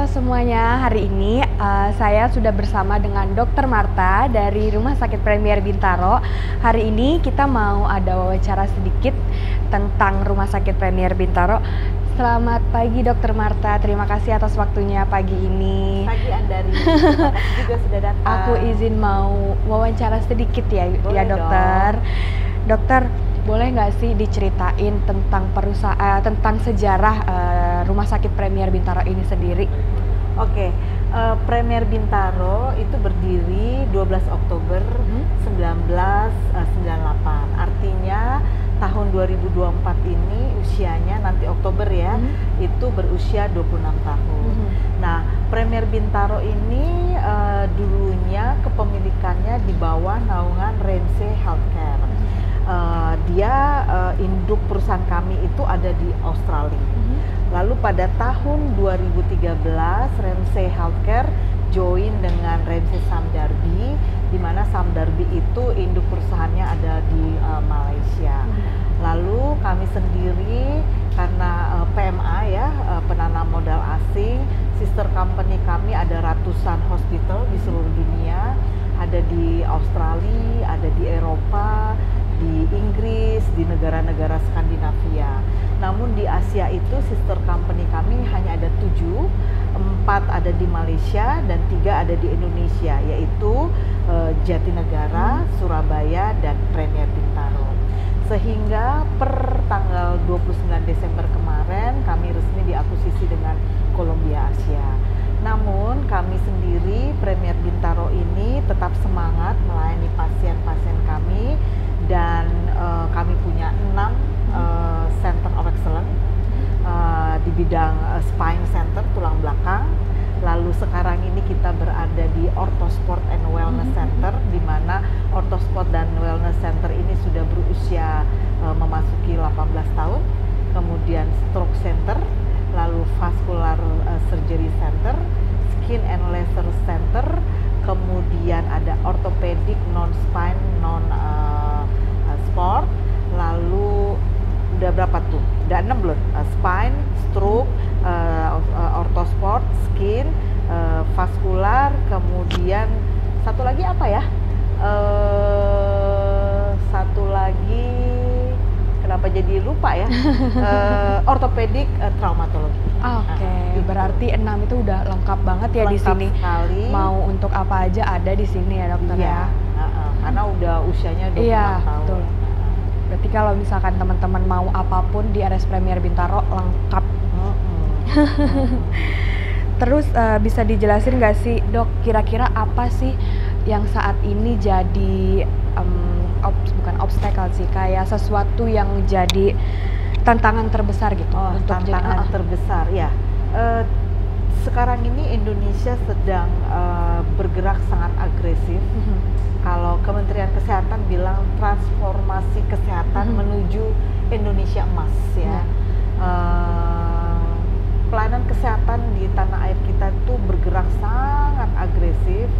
Halo semuanya, hari ini saya sudah bersama dengan Dr. Marta dari Rumah Sakit Premier Bintaro. Hari ini kita mau ada wawancara sedikit tentang Rumah Sakit Premier Bintaro. Selamat pagi Dr. Marta, terima kasih atas waktunya pagi ini. Pagi Andari, terima kasih juga sudah datang. Aku izin mau wawancara sedikit ya, Boleh ya dokter. dong. Dokter, boleh nggak sih diceritain tentang tentang sejarah Rumah Sakit Premier Bintaro ini sendiri? Oke, Premier Bintaro itu berdiri 12 Oktober 1998. Artinya tahun 2024 ini usianya nanti Oktober ya, itu berusia 26 tahun. Nah, Premier Bintaro ini dulunya kepemilikannya di bawah naungan Ramsay Healthcare. Dia induk perusahaan kami itu ada di Australia. Lalu pada tahun 2013 Ramsay Healthcare join dengan Ramsay Sime Darby, di mana Sime Darby itu induk perusahaannya ada di Malaysia. Lalu kami sendiri karena PMA ya, penanam modal asing, sister company kami ada ratusan hospital di seluruh dunia, ada di Australia, ada di Eropa, di Inggris, di negara-negara Skandinavia. Namun di Asia itu sister company kami hanya ada 7, 4 ada di Malaysia dan 3 ada di Indonesia, yaitu Jatinegara, Surabaya, dan Premier Bintaro. Sehingga per tanggal 29 Desember kemarin kami resmi diakuisisi dengan Columbia Asia. Namun kami sendiri Premier Bintaro ini tetap semangat melayani pasien-pasien kami, dan kami punya 6 Center of Excellence di bidang spine center, tulang belakang. Lalu sekarang ini kita berada di Orthosport and Wellness Center, di mana Orthosport dan Wellness Center ini sudah berusia memasuki 18 tahun. Kemudian Stroke Center, lalu Vascular Surgery Center, Skin and Laser Center, kemudian ada Orthopedic Non-Spine Non-Sport, lalu udah berapa tuh? Udah 6 belum? Spine, Stroke, Orthosport, Skin, Vascular, kemudian satu lagi apa ya? Satu lagi kenapa jadi lupa ya? Orthopedic Traumatology. Oke, Gitu. berarti 6 itu udah lengkap banget ya di Lengkap sini. sekali. Mau untuk apa aja ada di sini ya dokter Iya, ya. karena udah usianya 26 Iya, tahun. betul. Berarti kalau misalkan teman-teman mau apapun di RS Premier Bintaro lengkap. Terus bisa dijelasin nggak sih dok, kira-kira apa sih yang saat ini jadi bukan obstacle sih, kayak sesuatu yang jadi tantangan terbesar gitu untuk Tantangan terbesar ya. Sekarang ini Indonesia sedang bergerak sangat agresif. Kalau Kementerian Kesehatan bilang transformasi kesehatan menuju Indonesia emas ya. Pelayanan kesehatan di tanah air kita itu bergerak sangat agresif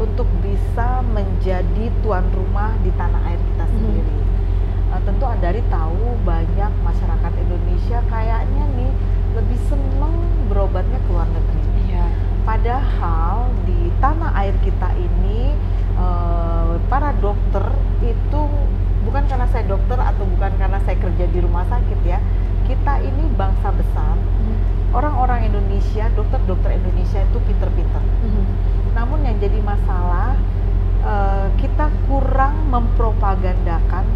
untuk bisa menjadi tuan rumah di tanah air kita sendiri. Tentu Andari tahu banyak masyarakat Indonesia kayaknya nih lebih seneng berobatnya ke luar negeri. Iya. Padahal di tanah air kita ini para dokter itu, bukan karena saya dokter atau bukan karena saya kerja di rumah sakit ya, kita ini bangsa besar. Orang-orang Indonesia, dokter-dokter Indonesia itu pinter-pinter. Namun yang jadi masalah, kita kurang mempropagandakan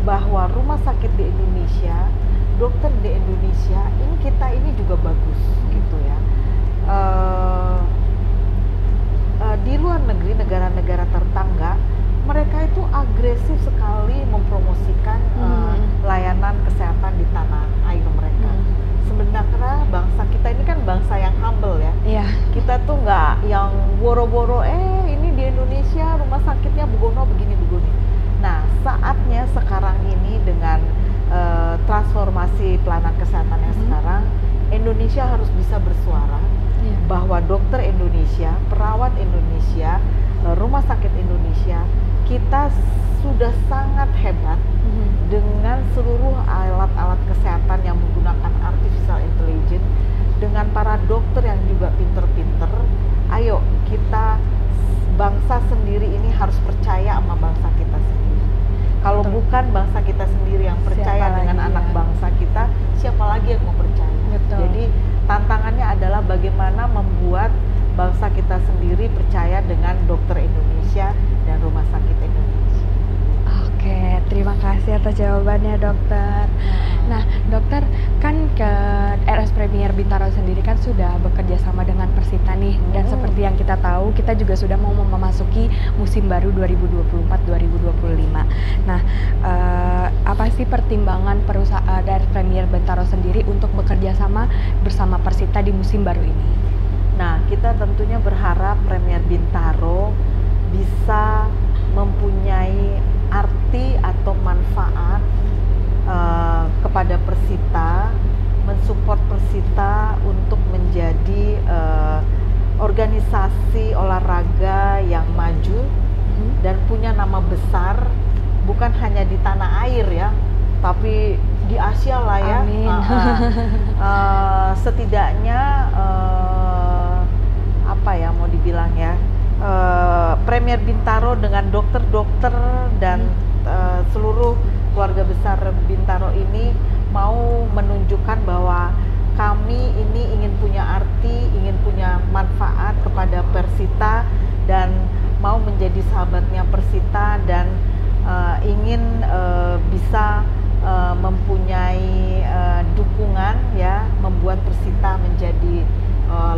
bahwa rumah sakit di Indonesia, dokter di Indonesia, ini kita ini juga bagus gitu ya. Di luar negeri, negara-negara tetangga, mereka itu agresif sekali mempromosikan layanan kesehatan di tanah air mereka. Sebenarnya bangsa kita ini kan bangsa yang humble ya. Iya. Kita tuh nggak yang boro-boro, ini di Indonesia rumah sakitnya begono begini-begini. Nah, saatnya sekarang ini dengan transformasi pelayanan kesehatannya sekarang, Indonesia harus bisa bersuara bahwa dokter Indonesia, perawat Indonesia, rumah sakit Indonesia, kita sudah sangat hebat dengan seluruh alat-alat kesehatan yang menggunakan artificial intelligence, dengan para dokter yang juga pinter bagaimana membuat bangsa kita sendiri percaya dengan dokter Indonesia dan rumah sakit Indonesia. Oke, terima kasih atas jawabannya dokter. Nah dokter, kan ke RS Premier Bintaro sendiri kan sudah bekerja sama dengan Persita nih, dan seperti yang kita tahu kita juga sudah mau memasuki musim baru 2024-2025. Nah apa sih pertimbangan perusahaan dari Premier Bintaro sendiri untuk bekerja sama bersama Persita di musim baru ini? Nah, kita tentunya berharap Premier Bintaro bisa mempunyai arti atau manfaat kepada Persita, mensupport Persita untuk menjadi organisasi olahraga yang maju dan punya nama besar, bukan hanya di tanah air ya, tapi di Asia lah ya. Amin. Setidaknya apa ya mau dibilang ya, Premier Bintaro dengan dokter-dokter dan seluruh keluarga besar Bintaro ini mau menunjukkan bahwa kami ini ingin punya arti, ingin punya manfaat kepada Persita dan mau menjadi sahabatnya Persita dan ingin bisa mempunyai dukungan ya, membuat Persita menjadi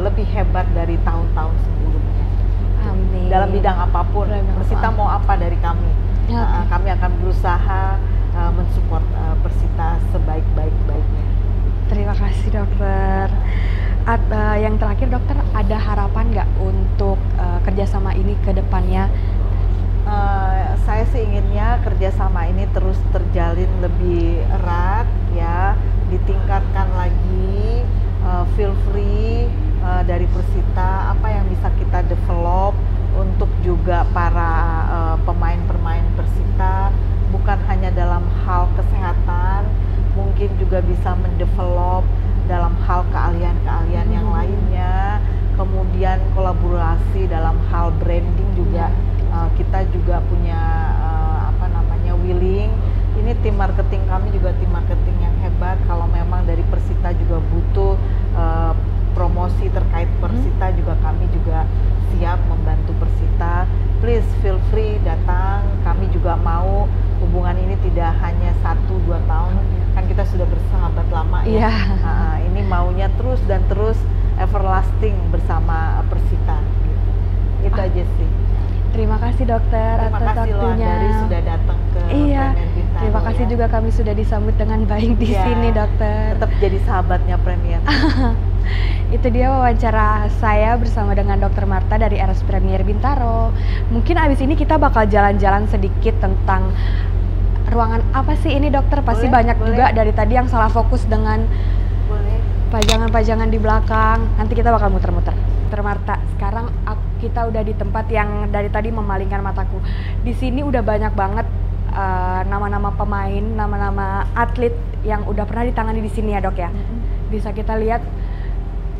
lebih hebat dari tahun-tahun sebelumnya. Amin. Dalam bidang apapun, Persita mau apa dari kami? Kami akan berusaha mensupport Persita sebaik-baiknya. Terima kasih dokter. Yang terakhir dokter, ada harapan nggak untuk kerjasama ini ke depannya? Saya sih inginnya kerjasama ini terus terjalin lebih erat ya, ditingkatkan lagi. Feel free dari Persita apa yang bisa kita develop untuk juga para pemain-pemain Persita, bukan hanya dalam hal kesehatan, mungkin juga bisa mendevelop dalam hal keahlian-keahlian yang lainnya, kemudian kolaborasi dalam hal branding juga. Kita juga punya willing. Ini tim marketing kami juga tim marketing yang hebat. Kalau memang dari Persita juga butuh promosi terkait Persita, juga kami juga siap membantu Persita. Please feel free datang. Kami juga mau hubungan ini tidak hanya 1-2 tahun, kan kita sudah bersahabat lama ya. Ini maunya terus dan terus everlasting bersama Persita. Itu aja sih. Terima kasih dokter atas waktunya. Dari sudah datang ke Iya, Premier Bintaro, terima kasih juga kami sudah disambut dengan baik di sini dokter. Tetap jadi sahabatnya Premier. Itu dia wawancara saya bersama dengan Dokter Marta dari RS Premier Bintaro. Mungkin abis ini kita bakal jalan-jalan sedikit tentang ruangan apa sih ini dokter. Pasti banyak juga dari tadi yang salah fokus dengan pajangan-pajangan di belakang. Nanti kita bakal muter-muter. Dokter Marta, sekarang kita udah di tempat yang dari tadi memalingkan mataku. Di sini udah banyak banget nama-nama pemain, nama-nama atlet yang udah pernah ditangani di sini ya dok ya. Bisa kita lihat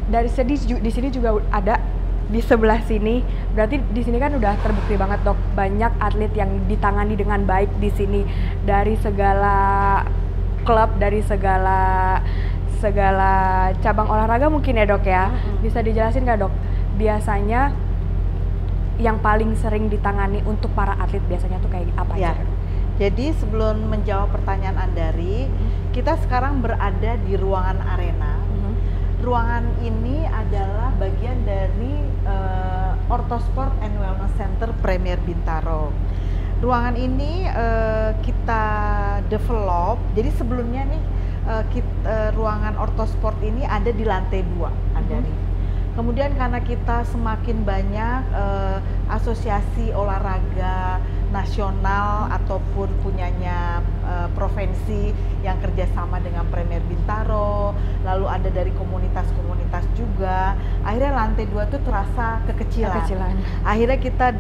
dari di sini juga ada di sebelah sini. Berarti di sini kan udah terbukti banget dok, banyak atlet yang ditangani dengan baik di sini dari segala klub, dari segala cabang olahraga mungkin ya dok ya. Bisa dijelasin nggak dok, biasanya yang paling sering ditangani untuk para atlet biasanya tuh kayak apa ya. aja? Jadi sebelum menjawab pertanyaan Andari, kita sekarang berada di ruangan arena. Ruangan ini adalah bagian dari Orthosport and Wellness Center Premier Bintaro. Ruangan ini kita develop, jadi sebelumnya nih ruangan Orthosport ini ada di lantai 2, Andari. Kemudian karena kita semakin banyak asosiasi olahraga nasional ataupun punyanya provinsi yang kerjasama dengan Premier Bintaro, lalu ada dari komunitas-komunitas juga, akhirnya lantai 2 itu terasa kekecilan. Akhirnya kita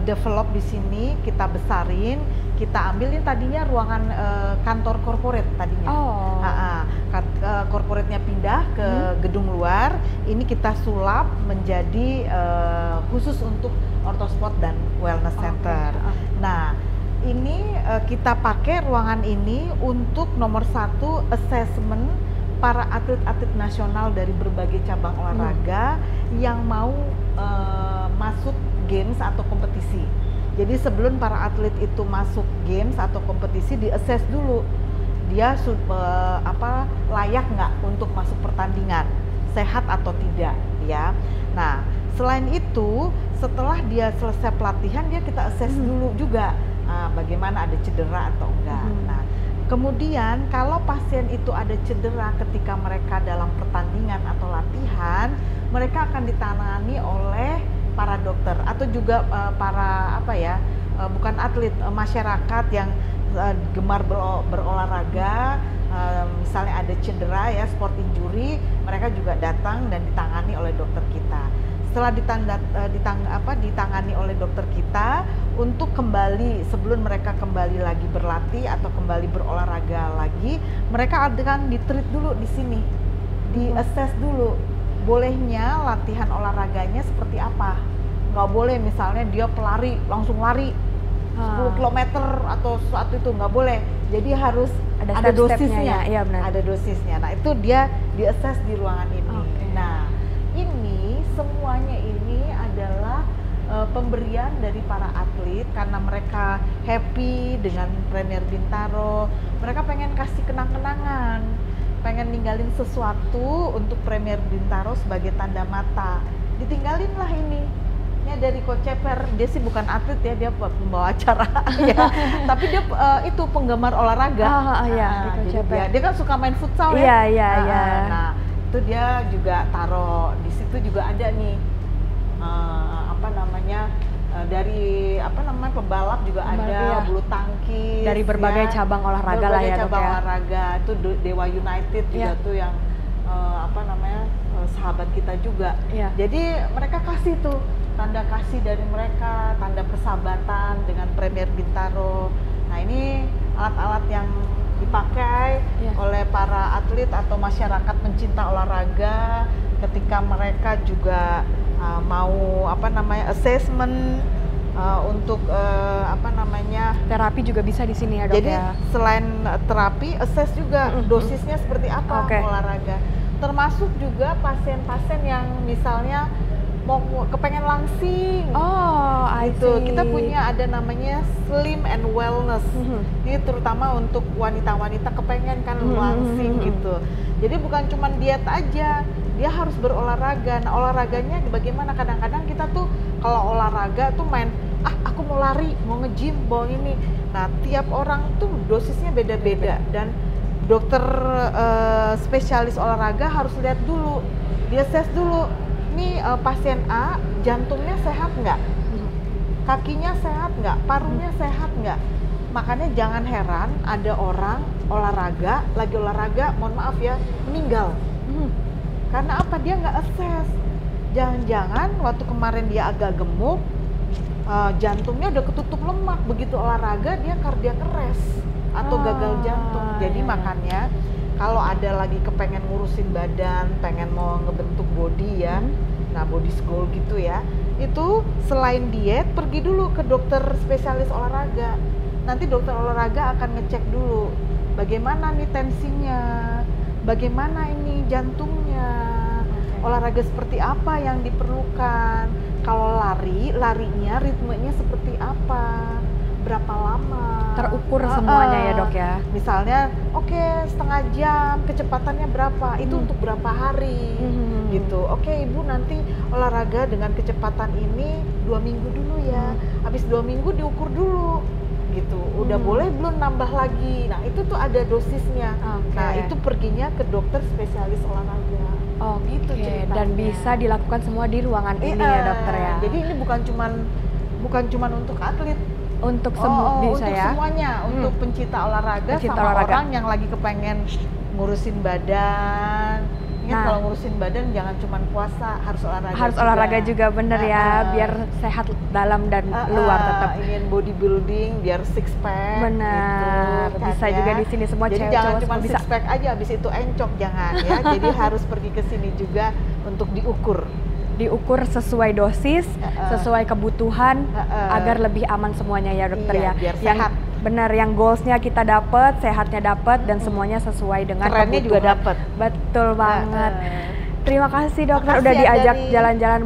develop di sini, kita besarin, kita ambil ini tadinya ruangan kantor corporate tadinya. Corporate-nya pindah ke gedung luar, ini kita sulap menjadi khusus untuk Orthosport dan Wellness Center. Nah, ini kita pakai ruangan ini untuk nomor 1 assessment para atlet-atlet nasional dari berbagai cabang olahraga yang mau masuk games atau kompetisi. Jadi sebelum para atlet itu masuk games atau kompetisi, di-assess dulu dia layak nggak untuk masuk pertandingan, sehat atau tidak ya. Nah selain itu, setelah dia selesai pelatihan, kita assess dulu juga bagaimana, ada cedera atau enggak. Nah kemudian kalau pasien itu ada cedera ketika mereka dalam pertandingan atau latihan, mereka akan ditangani oleh para dokter atau juga para bukan atlet, masyarakat yang gemar berolahraga. Misalnya ada cedera ya, sport injury, mereka juga datang dan ditangani oleh dokter kita. Setelah ditangani oleh dokter kita, untuk kembali, sebelum mereka kembali lagi berlatih atau kembali berolahraga lagi, mereka akan di-treat dulu di sini, di-assess dulu bolehnya latihan olahraganya seperti apa. Nggak boleh misalnya dia pelari, langsung lari 10 km atau sesuatu, itu nggak boleh. Jadi harus ada dosisnya ya, ada dosisnya. Nah itu dia di-assess di ruangan ini. Nah ini semuanya ini adalah pemberian dari para atlet karena mereka happy dengan Premier Bintaro. Mereka pengen kasih kenang-kenangan, pengen ninggalin sesuatu untuk Premier Bintaro sebagai tanda mata. Ditinggalin lah ini. Ya dari Coach Ceper, dia sih bukan atlet ya, dia pembawa acara ya. Tapi dia itu penggemar olahraga. Dia kan suka main futsal ya. Nah itu dia juga taruh di situ, juga ada nih dari pebalap juga ada, bulu tangkis dari berbagai cabang olahraga lah ya, cabang olahraga. Itu Dewa United juga tuh yang sahabat kita juga. Jadi mereka kasih tuh tanda kasih dari mereka, tanda persahabatan dengan Premier Bintaro. Nah ini alat-alat yang dipakai oleh para atlet atau masyarakat pencinta olahraga ketika mereka juga mau assessment untuk terapi juga bisa di sini ya, Dok. Jadi selain terapi, assess juga dosisnya seperti apa olahraga. Termasuk juga pasien-pasien yang misalnya mau kepengen langsing. Kita punya ada namanya Slim and Wellness. Ini terutama untuk wanita-wanita kepengen kan langsing gitu. Jadi bukan cuma diet aja, dia harus berolahraga. Nah olahraganya bagaimana? Kadang-kadang kita tuh kalau olahraga tuh main, aku mau lari, mau nge-gym, mau ini. Nah tiap orang tuh dosisnya beda-beda, dan dokter spesialis olahraga harus lihat dulu, dia assess dulu. Ini pasien A, jantungnya sehat nggak? Kakinya sehat nggak? Parunya sehat nggak? Makanya jangan heran ada orang lagi olahraga, mohon maaf ya, meninggal. Karena apa? Dia nggak assess. Jangan-jangan waktu kemarin dia agak gemuk, jantungnya udah ketutup lemak, begitu olahraga dia kardiak arrest atau gagal jantung. Jadi makanya kalau ada lagi kepengen ngurusin badan, pengen mau ngebentuk body ya, nah body goal gitu ya, itu selain diet, pergi dulu ke dokter spesialis olahraga. Nanti dokter olahraga akan ngecek dulu bagaimana nih tensinya, bagaimana ini jantungnya, olahraga seperti apa yang diperlukan. Kalau larinya ritmenya seperti apa, berapa lama, terukur semuanya ya, Dok ya. Misalnya setengah jam, kecepatannya berapa, itu untuk berapa hari gitu. Ibu nanti olahraga dengan kecepatan ini 2 minggu dulu ya, habis 2 minggu diukur dulu gitu, udah boleh belum nambah lagi. Nah itu tuh ada dosisnya. Nah itu perginya ke dokter spesialis olahraga. Gitu ceritanya. Dan bisa dilakukan semua di ruangan ini ya, dokter ya. Jadi ini bukan cuman untuk atlet, untuk semua bisa untuk ya, semuanya, untuk pencinta olahraga sama orang yang lagi kepengen ngurusin badan. Ingat kalau ngurusin badan jangan cuma puasa, harus olahraga. Harus juga olahraga juga, bener ya, biar sehat dalam dan luar tetap. Ingin bodybuilding biar six pack. Benar. Gitu, bisa juga di sini semua cewek. Jadi jangan cuma six pack aja, habis itu encok, jangan ya. Jadi harus pergi ke sini juga untuk diukur sesuai dosis, sesuai kebutuhan, agar lebih aman semuanya ya, dokter ya. Biar sehat. Benar, yang goalsnya kita dapat, sehatnya dapat, dan semuanya sesuai dengan kerennya kebutuhan. Juga dapat. Betul banget. Terima kasih dokter Makasih udah ya, diajak Dari. jalan-jalan.